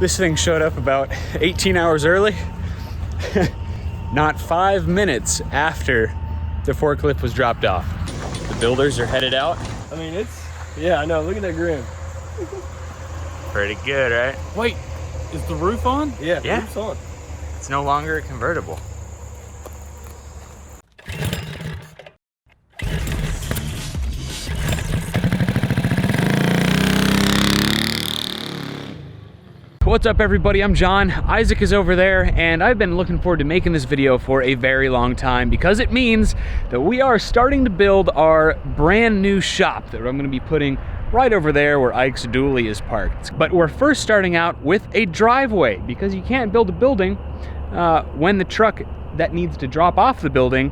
This thing showed up about 18 hours early, not 5 minutes after the forklift was dropped off. The builders are headed out. I mean, yeah, I know, look at that grin. Pretty good, right? Wait, is the roof on? Yeah, the Yeah. roof's on. It's no longer a convertible. What's up everybody, I'm John. Isaac is over there and I've been looking forward to making this video for a very long time because it means that we are starting to build our brand new shop that I'm going to be putting right over there where Ike's dually is parked. But we're first starting out with a driveway because you can't build a building when the truck that needs to drop off the building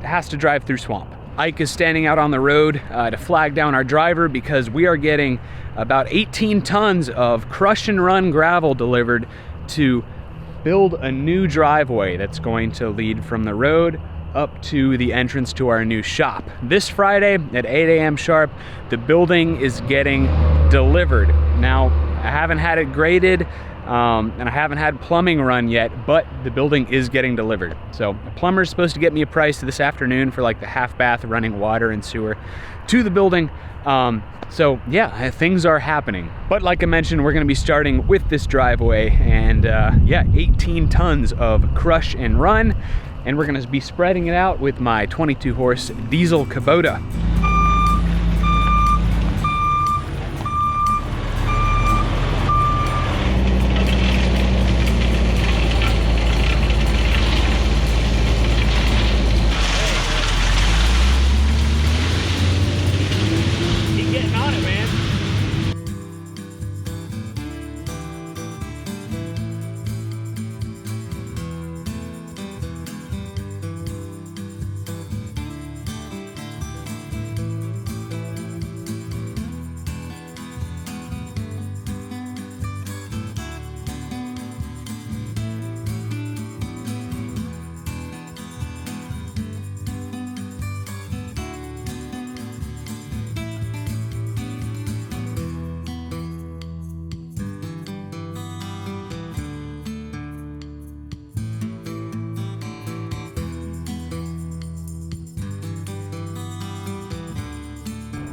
has to drive through swamp. Ike is standing out on the road to flag down our driver because we are getting about 18 tons of crush and run gravel delivered to build a new driveway that's going to lead from the road up to the entrance to our new shop. This Friday at 8 a.m. sharp, the building is getting delivered. Now, I haven't had it graded and I haven't had plumbing run yet, but the building is getting delivered. So the plumber's supposed to get me a price this afternoon for like the half bath running water and sewer to the building. So yeah, things are happening. But like I mentioned, we're gonna be starting with this driveway and yeah, 18 tons of crush and run. And we're gonna be spreading it out with my 22 horse diesel Kubota.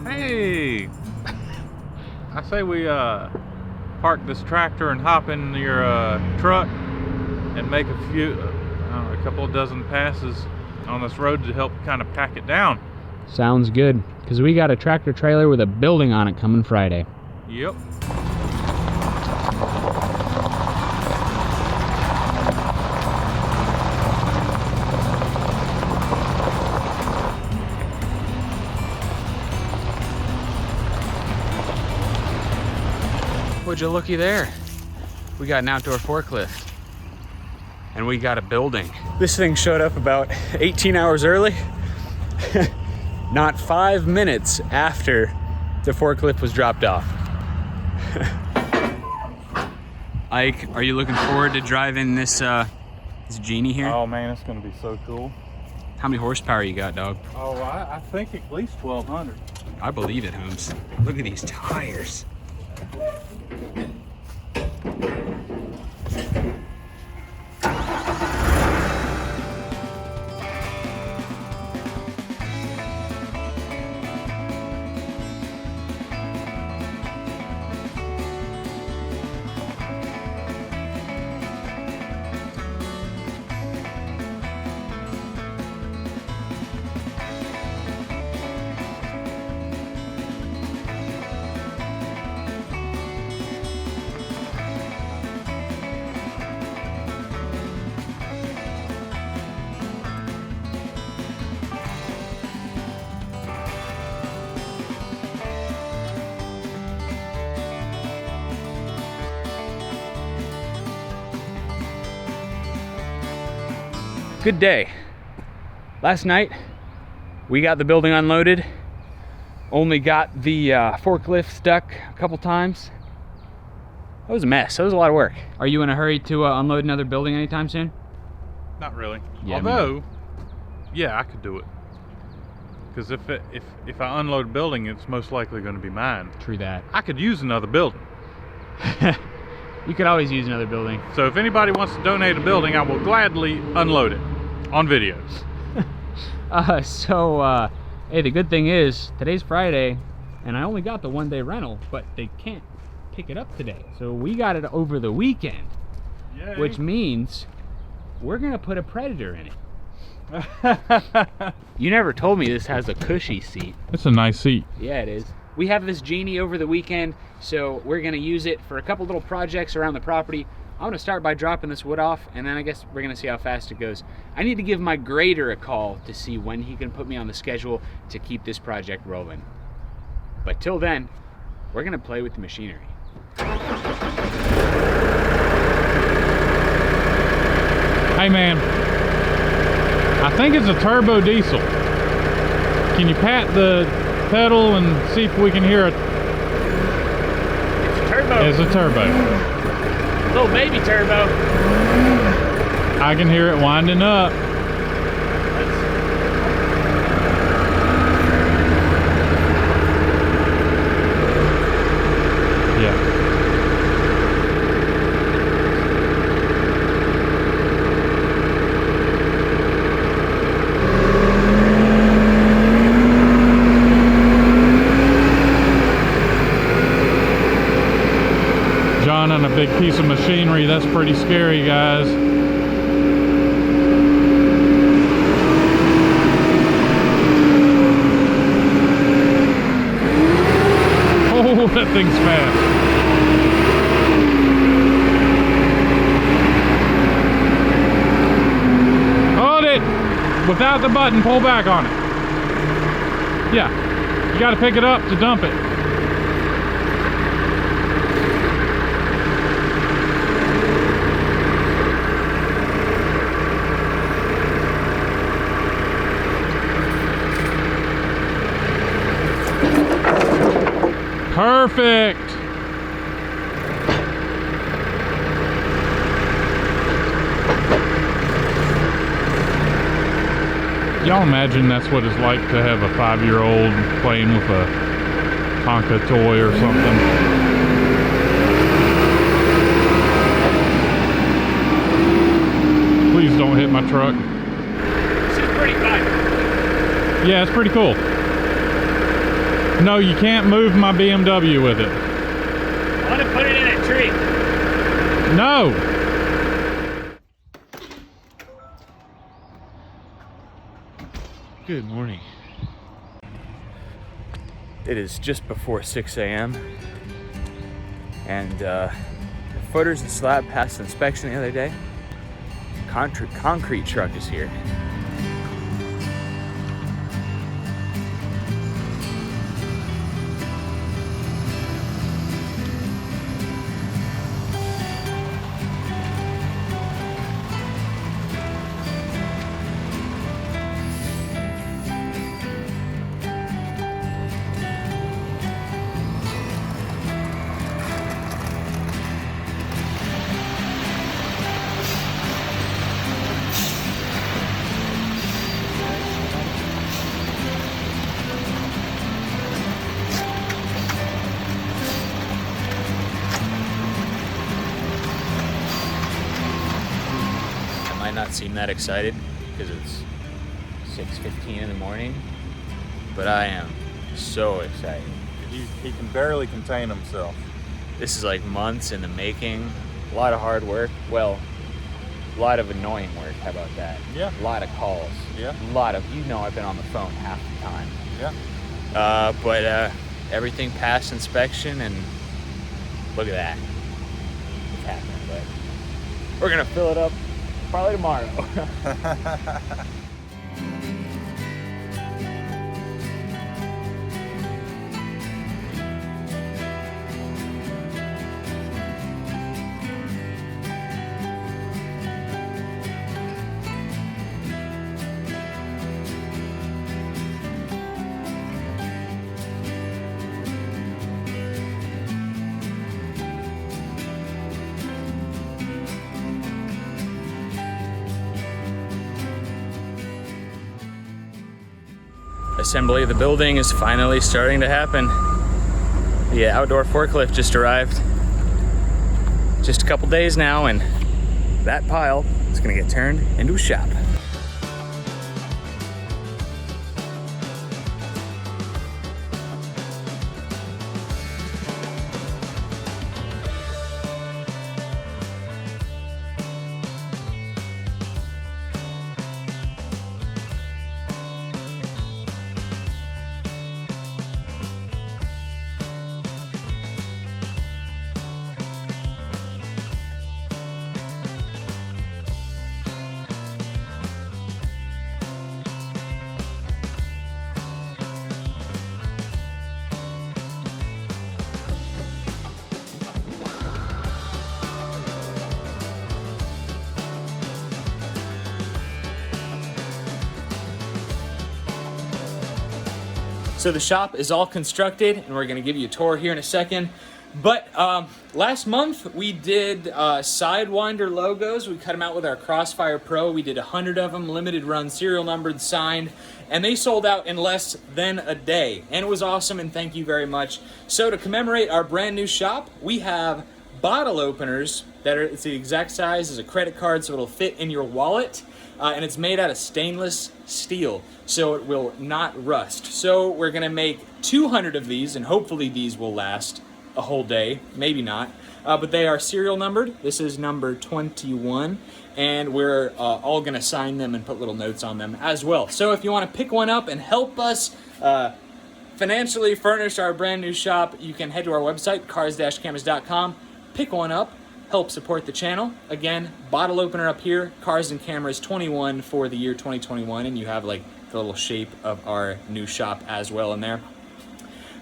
Hey, I say we park this tractor and hop in your truck and make a couple of dozen passes on this road to help kind of pack it down. Sounds good, because we got a tractor trailer with a building on it coming Friday. Yep. Would you looky there? We got an outdoor forklift and we got a building. This thing showed up about 18 hours early, not 5 minutes after the forklift was dropped off. Ike, are you looking forward to driving this Genie here? Oh man, it's gonna be so cool. How many horsepower you got, dog? Oh, I think at least 1,200. I believe it, Holmes. Look at these tires. Good day. Last night, we got the building unloaded. Only got the forklift stuck a couple times. That was a mess. That was a lot of work. Are you in a hurry to unload another building anytime soon? Not really. Yeah, although, yeah, I could do it. Because if I unload a building, it's most likely going to be mine. True that. I could use another building. You could always use another building. So if anybody wants to donate a building, I will gladly unload it on videos. Hey, the good thing is today's Friday and I only got the 1-day rental, but they can't pick it up today. So we got it over the weekend. Yay. Which means we're gonna put a Predator in it. You never told me this has a cushy seat. It's a nice seat. Yeah, it is. We have this Genie over the weekend, so we're gonna use it for a couple little projects around the property. I'm gonna start by dropping this wood off, and then I guess we're gonna see how fast it goes. I need to give my grader a call to see when he can put me on the schedule to keep this project rolling. But till then, we're gonna play with the machinery. Hey man, I think it's a turbo diesel. Can you pat the pedal and see if we can hear it? It's a turbo. It's a turbo. Little baby turbo. I can hear it winding up. Yeah. John on a big piece of machinery, that's pretty scary, guys. Oh, that thing's fast. Hold it! Without the button, pull back on it. Yeah, you gotta pick it up to dump it. Perfect. Y'all imagine that's what it's like to have a 5-year-old playing with a Tonka toy or something. Please don't hit my truck. This is pretty fun. Yeah, it's pretty cool. No, you can't move my BMW with it. I want to put it in a tree. No! Good morning. It is just before 6 a.m. and the footers and slab passed inspection the other day. Concrete truck is here. Not seem that excited because it's 6:15 in the morning, but I am so excited. He can barely contain himself. This is like months in the making, a lot of hard work, well, a lot of annoying work, how about that? Yeah. A lot of calls. Yeah. A lot of, I've been on the phone half the time. Yeah. But everything passed inspection, and look at that. It's happening, but we're gonna fill it up probably tomorrow. Assembly of the building is finally starting to happen. The outdoor forklift just arrived. Just a couple days now, and that pile is gonna get turned into a shop. So the shop is all constructed, and we're gonna give you a tour here in a second. But last month we did Sidewinder logos. We cut them out with our Crossfire Pro. We did 100 of them, limited run, serial numbered, signed, and they sold out in less than a day. And it was awesome, and thank you very much. So to commemorate our brand new shop, we have bottle openers that are, it's the exact size as a credit card, so it'll fit in your wallet. And it's made out of stainless steel, so it will not rust. So we're gonna make 200 of these, and hopefully these will last a whole day, maybe not. But they are serial numbered. This is number 21, and we're all gonna sign them and put little notes on them as well. So if you wanna pick one up and help us financially furnish our brand new shop, you can head to our website, cars-cameras.com, pick one up, help support the channel. Again, bottle opener up here, Cars and Cameras 21 for the year 2021, and you have like the little shape of our new shop as well in there.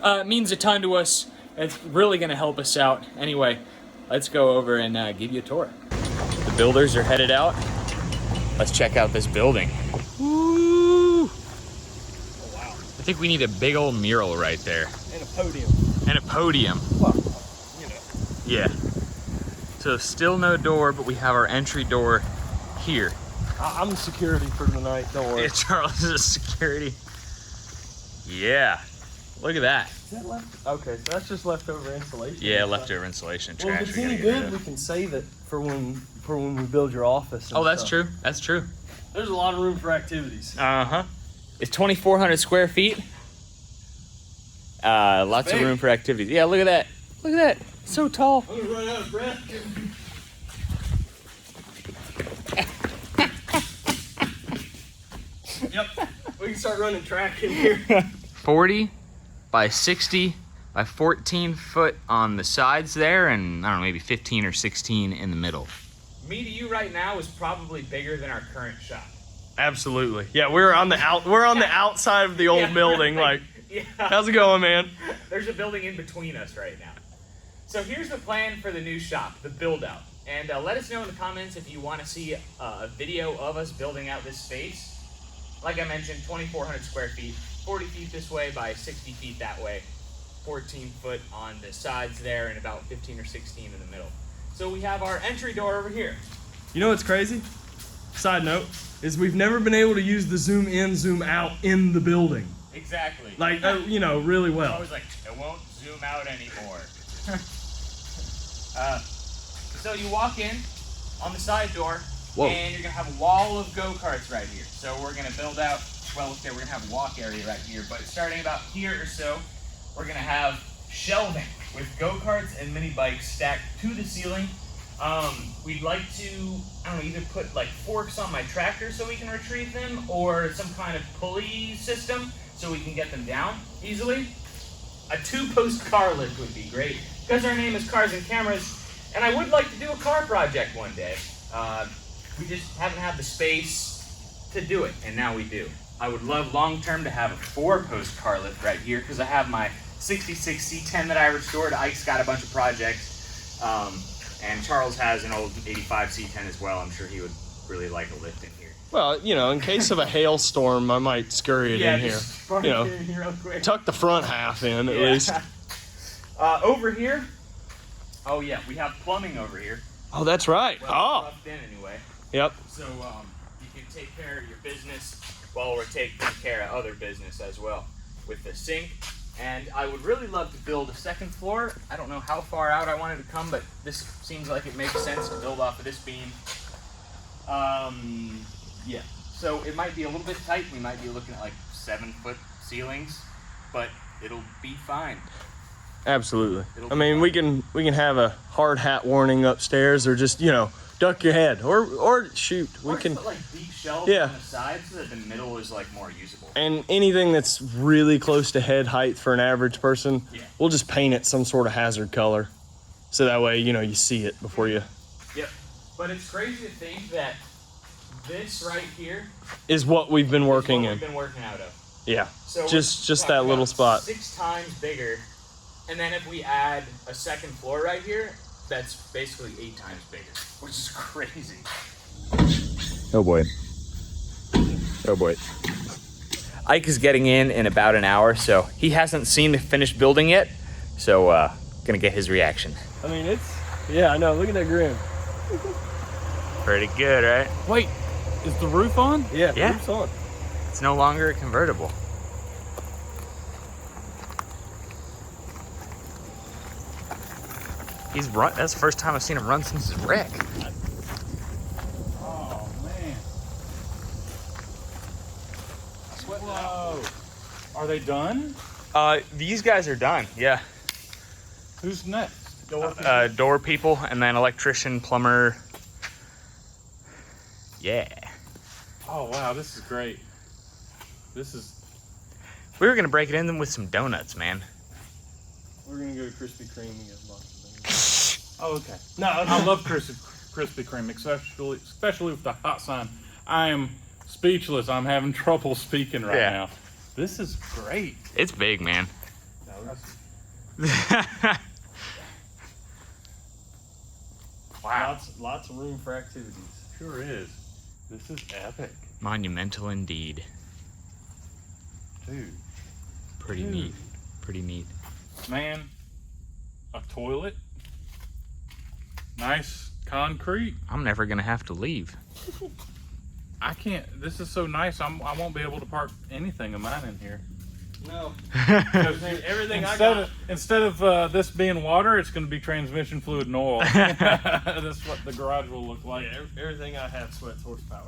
It means a ton to us. It's really gonna help us out. Anyway, let's go over and give you a tour. The builders are headed out. Let's check out this building. Woo! Oh, wow. I think we need a big old mural right there. And a podium. And a podium. Well, you know. Yeah. So still no door, but we have our entry door here. I'm security for the night, don't worry. Yeah, Charles is security. Yeah, look at that. Is that left? Okay, so that's just leftover insulation. Yeah, leftover insulation. Well, Trash if it's we gotta any get rid good, of. we can save it for when we build your office. And Oh, that's stuff. true. That's true. There's a lot of room for activities. Uh-huh. It's 2,400 square feet. Lots of big. room for activities. Yeah, look at that. Look at that. So tall. I'm gonna run out of breath. Yep, we can start running track in here. 40 by 60 by 14 foot on the sides there, and I don't know, maybe 15 or 16 in the middle. Me to you right now is probably bigger than our current shop. Absolutely. Yeah, we're on the outside of the old Yeah, building. right. Like, Yeah. how's it going, man? There's a building in between us right now. So here's the plan for the new shop, the build out. And let us know in the comments if you want to see a video of us building out this space. Like I mentioned, 2,400 square feet, 40 feet this way by 60 feet that way, 14 foot on the sides there, and about 15 or 16 in the middle. So we have our entry door over here. You know what's crazy? Side note is we've never been able to use the zoom in, zoom out in the building. Exactly. Like, you know, really I well. was like, it won't zoom out anymore. So you walk in on the side door, Whoa. and you're gonna have a wall of go-karts right here. So we're gonna build out, well, okay, we're gonna have a walk area right here, but starting about here or so, we're gonna have shelving with go-karts and mini bikes stacked to the ceiling. We'd like to, I don't know, either put like forks on my tractor so we can retrieve them, or some kind of pulley system so we can get them down easily. A 2-post car lift would be great, because our name is Cars and Cameras, and I would like to do a car project one day. We just haven't had the space to do it, and now we do. I would love long-term to have a 4-post car lift right here, because I have my 66 C10 that I restored. Ike's got a bunch of projects, and Charles has an old 85 C10 as well. I'm sure he would really like a lift in here. Well, you know, in case of a hailstorm, I might scurry it in here. Just park You know, it in here real quick. tuck the front half in at least. Over here, oh yeah, we have plumbing over here. Oh, that's right. Well, Oh, roughed in anyway. yep. So you can take care of your business while we're taking care of other business as well. With the sink, And I would really love to build a second floor. I don't know how far out I wanted to come, but this seems like it makes sense to build off of this beam. Yeah. So it might be a little bit tight. We might be looking at like 7-foot ceilings, but it'll be fine. Absolutely. I mean, we can have a hard hat warning upstairs, or just, you know, duck your head, or shoot. We can put like deep shelves Yeah. on the side so that the middle is like more usable. And anything that's really close to head height for an average person, we'll just paint it some sort of hazard color, so that way, you know, you see it before you. Yep. But it's crazy to think that this right here Is what we've been working is what in. we've been working out of. Yeah. So Just we're that little spot. 6 times bigger, and then if we add a second floor right here, that's basically 8 times bigger, which is crazy. Oh boy. Oh boy. Ike is getting in about an hour, so he hasn't seen the finished building yet. So gonna get his reaction. I mean, yeah, I know. Look at that grin. Pretty good, right? Wait, is the roof on? Yeah. Yeah. Roof's on. It's no longer a convertible. He's run. That's the first time I've seen him run since his wreck. Oh man. Whoa. Are they done? These guys are done. Yeah. Who's next? Door people, and then electrician, plumber. Yeah. Oh wow, this is great. This is. We were gonna break it in with some donuts, man. We're gonna go to Krispy Kreme and get lots of things. Oh okay. No, I love Krispy Kreme, especially with the hot sign. I am speechless. I'm having trouble speaking right Yeah. now. This is great. It's big, man. Wow. Lots of room for activities. Sure is. This is epic, Monumental indeed. dude. Pretty Dude. neat. Pretty neat. Man, a toilet. Nice concrete. I'm never gonna have to leave. I can't. This is so nice. I won't be able to park anything of mine in here. No. Everything instead of this being water, it's going to be transmission fluid and oil. That's what the garage will look like. Yeah, everything I have sweats horsepower.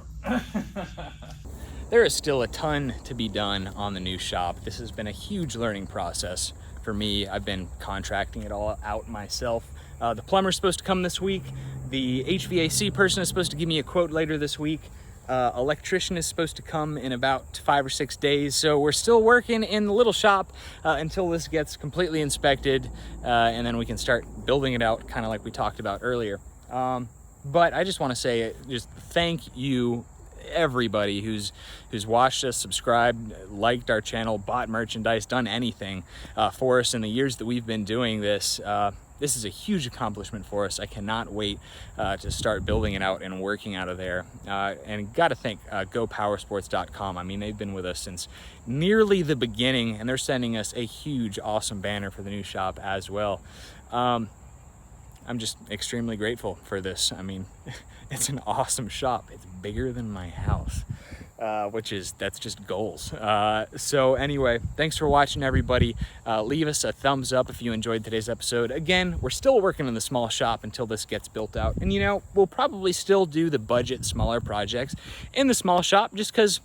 There is still a ton to be done on the new shop. This has been a huge learning process for me. I've been contracting it all out myself. The plumber's supposed to come this week. The HVAC person is supposed to give me a quote later this week. Electrician is supposed to come in about 5 or 6 days. So we're still working in the little shop until this gets completely inspected, and then we can start building it out kind of like we talked about earlier. But I just want to say just thank you everybody who's watched us, subscribed, liked our channel, bought merchandise, done anything for us in the years that we've been doing this. This is a huge accomplishment for us. I cannot wait to start building it out and working out of there. And got to thank GoPowersports.com. I mean, they've been with us since nearly the beginning, and they're sending us a huge, awesome banner for the new shop as well. I'm just extremely grateful for this. I mean, it's an awesome shop. It's bigger than my house. That's just goals. So anyway, thanks for watching, everybody. Leave us a thumbs up if you enjoyed today's episode. Again, we're still working in the small shop until this gets built out. And you know, we'll probably still do the budget smaller projects in the small shop just because,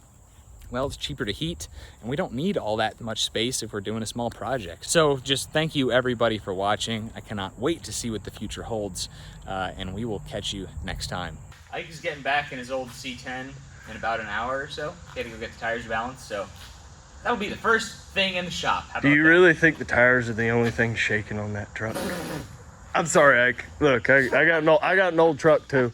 well, it's cheaper to heat and we don't need all that much space if we're doing a small project. So just thank you everybody for watching. I cannot wait to see what the future holds, and we will catch you next time. Ike is getting back in his old C10 in about an hour or so. He had to go get the tires balanced, so that'll be the first thing in the shop. How Do about you that? really think the tires are the only thing shaking on that truck? I'm sorry, Ike. Look, I got an old truck too.